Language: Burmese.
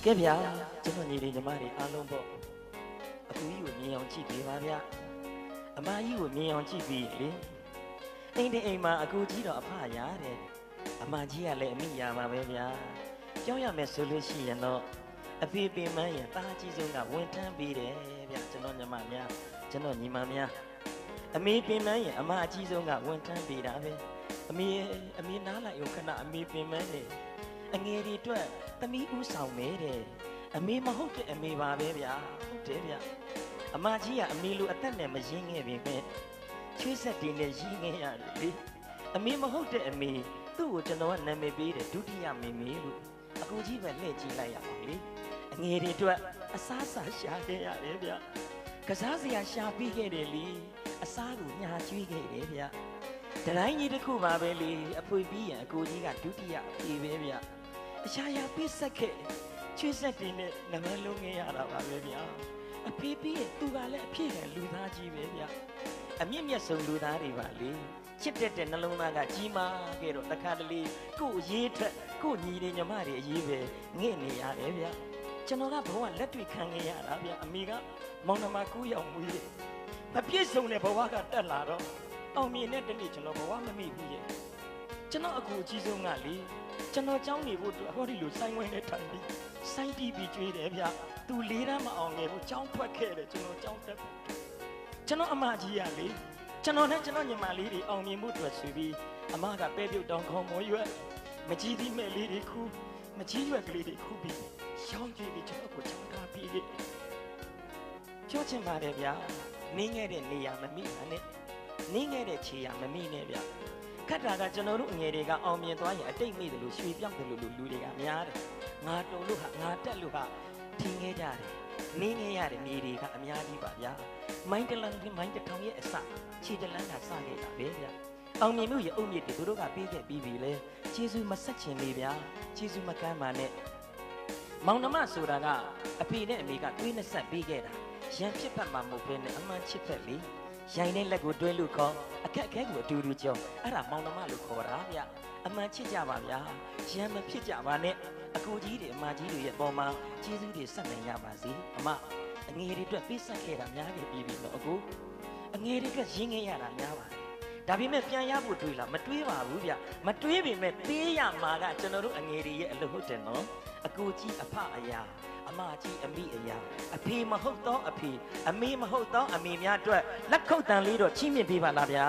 ကဲဗျာကျွန်တော်ညီလေးညီမတွေအားလုံးပေါ့အကူကြီးကိုမြင်အောင်ကြည့်ပေးပါဗျာအမကြီးကိုမြင်အောင်ကြည့်ပြီးလေအိမ်တဲ့အိမ်မှာအကူကြီးတော့အဖရတဲ့အမကြီးကလည်းအမိရပါပဲဗျာကြောက်ရမယ်ဆိုလို့ရှိရင်တော့အဖေပင်မရဲ့တားကြီးဆုံးကဝန်ထမ်းပေးတယ်ဗျာကျွန်တော်ညီမများကျွန်တော်ညီမများအမေပင်မရဲ့အမအကြီးဆုံးကဝန်ထမ်းပေးတာပဲအမေနားလိုက်ဦးခဏအမေပင်မနဲ့အငယ်တွေအတွက်သမီးဦးဆောင်မဲတဲ့အမေမဟုတ်တဲ့အမေပါပဲဗျာဟုတ်တယ်ဗျာအမကြီးကအမေလိုအသက်နဲ့မရင်းခဲ့ပေမဲ့ချွေးဆက်တင်နဲ့ရင်းခဲ့ရတယ်လေအမေမဟုတ်တဲ့အမေသူ့ကိုကျွန်တော်ကနာမည်ပေးတယ်ဒုတိယမေမေလို့အကူကြီးပဲလှည့်ကြည့်လိုက်ရအောင်လေအငယ်တွေအတွက်အစားအစာရှာခဲ့ရတယ်ဗျာကစားစရာရှာပြီးခဲ့တယ်လေအစားကိုညာကျွေးခဲ့တယ်ဗျာတတိုင်းကြီးတစ်ခုပါပဲလေအဖွေပြီးရင်အကူကြီးကဒုတိယအဖေပဲဗျာအရှာယာပြစ်ဆက်ခဲ့ချွေးဆက်တင်နဲ့နမလုံးငယ်ရတာပါပဲဗျာအဖေပြီးရင်သူကလည်းအဖြစ်နဲ့လူသားကြီးပဲဗျာအမြင့်မြတ်ဆုံးလူသားတွေပါလေချစ်တဲ့နှလုံးသားကကြီးမားခဲ့တော့တခါတလေကို့အရေးထက်ကို့ညီတွေညီမတွေအရေးပဲငဲ့နေရတယ်ဗျာကျွန်တော်ကဘဝလက်တွေ့ခံခဲ့ရတာဗျာအမေကမောင်နှမ9ယောက်မွေးတယ်မပြည့်စုံတဲ့ဘဝကတက်လာတော့အောင်မြင်တဲ့တနေ့ကျွန်တော်ဘဝမမေ့ဘူးရဲ့ကျွန်တော်အကူအကြီးဆုံးကလေကျွန်တော်ကြောင်းနေဖို့ဟောဒီလိုဆိုင်ဝိုင်းနဲ့ထိုင်ပြီးစိုင်းတီးပြီးကျွေးတယ်ဗျသူ၄တန်းမအောင်ငယ်ဘူးကြောင်းထွက်ခဲ့တယ်ကျွန်တော်ကြောင်းတက်ကျွန်တော်အမကြီးရလေကျွန်တော်နဲ့ကျွန်တော်ညီမလေးတွေအောင်မြင်မှုအတွက်ဆိုပြီးအမကပဲပြုတ်တောင်ခေါင်းမော်ရွက်မကြီးသီးမဲ့လေးတွေခူးမကြီးရွက်ကလေးတွေခူးပြီးရှောင်းကြည့်ပြီးကျွန်တော်ကိုကြောင်းထားပြီးပြောချင်ပါတယ်ဗျာနင်းခဲ့တဲ့နေရာမမိပါနဲ့နင်းခဲ့တဲ့ခြေရာမမိနဲ့ဗျာခက်တာကကျွန်တော်တို့အငယ်တွေကအောင်မြင်သွားရင်အတိတ်မိတယ်လို့ရွှေပြောက်တယ်လို့လူတွေကများတယ်ငါတုံလို့ဟာငါတက်လို့ဟာထင်ခဲ့ကြတယ်နင်းခဲ့ရတဲ့နေတွေကအများကြီးပါဗျာမိုင်းတလန်ဒီမိုင်းတထောင်ရဲ့အစခြေတလန်ကစခဲ့တာပဲဗျာအောင်မြင်မှုရဲ့အုတ်မြစ်တွေသူတို့ကပေးခဲ့ပြီးပြီလေကျေးဇူးမဆက်ချင်လေဗျာကျေးဇူးမကမ်းပါနဲ့မောင်နှမဆိုတာကအဖေနဲ့အမေကသွေးနဲ့ဆက်ပေးခဲ့တာရန်ဖြစ်ဖက်မှာမဟုတ်ဘဲနဲ့အမှန်ချစ်ဖက်လေရိုင်းတဲ့လက်ကိုတွဲလို့ခေါ်အခက်အခဲကိုအတူတူကြောင်းအဲ့ဒါမောင်နှမလို့ခေါ်တာဗျအမှန်ချစ်ကြပါဗျာရန်မဖြစ်ကြပါနဲ့အကူကြီးတွေအမကြီးတွေရဲ့ပေါ်မှာကျေးဇူးတွေဆက်နိုင်ရပါစေအမအငယ်တွေအတွက်ပေးဆက်ခဲ့တာများခဲ့ပြီးပြီတော့အကူအငယ်တွေကရင်းခဲ့ရတာများပါတယ်ဒါပေမဲ့ပြန်ရဖို့တွေးလားမတွေးပါဘူးဗျမတွေးပေမဲ့ပေးရမှာကကျွန်တော်တို့အငယ်တွေရဲ့အလုပ်ဟုတ်တယ်နော်အကူကြီးအဖအရာအမကြီးအမိအရာအဖေမဟုတ်တော့အဖေအမေမဟုတ်တော့အမေများအတွက်လက်ခုပ်တန်လေးတော့ချီးမြှင့်ပေးပါလားဗျာ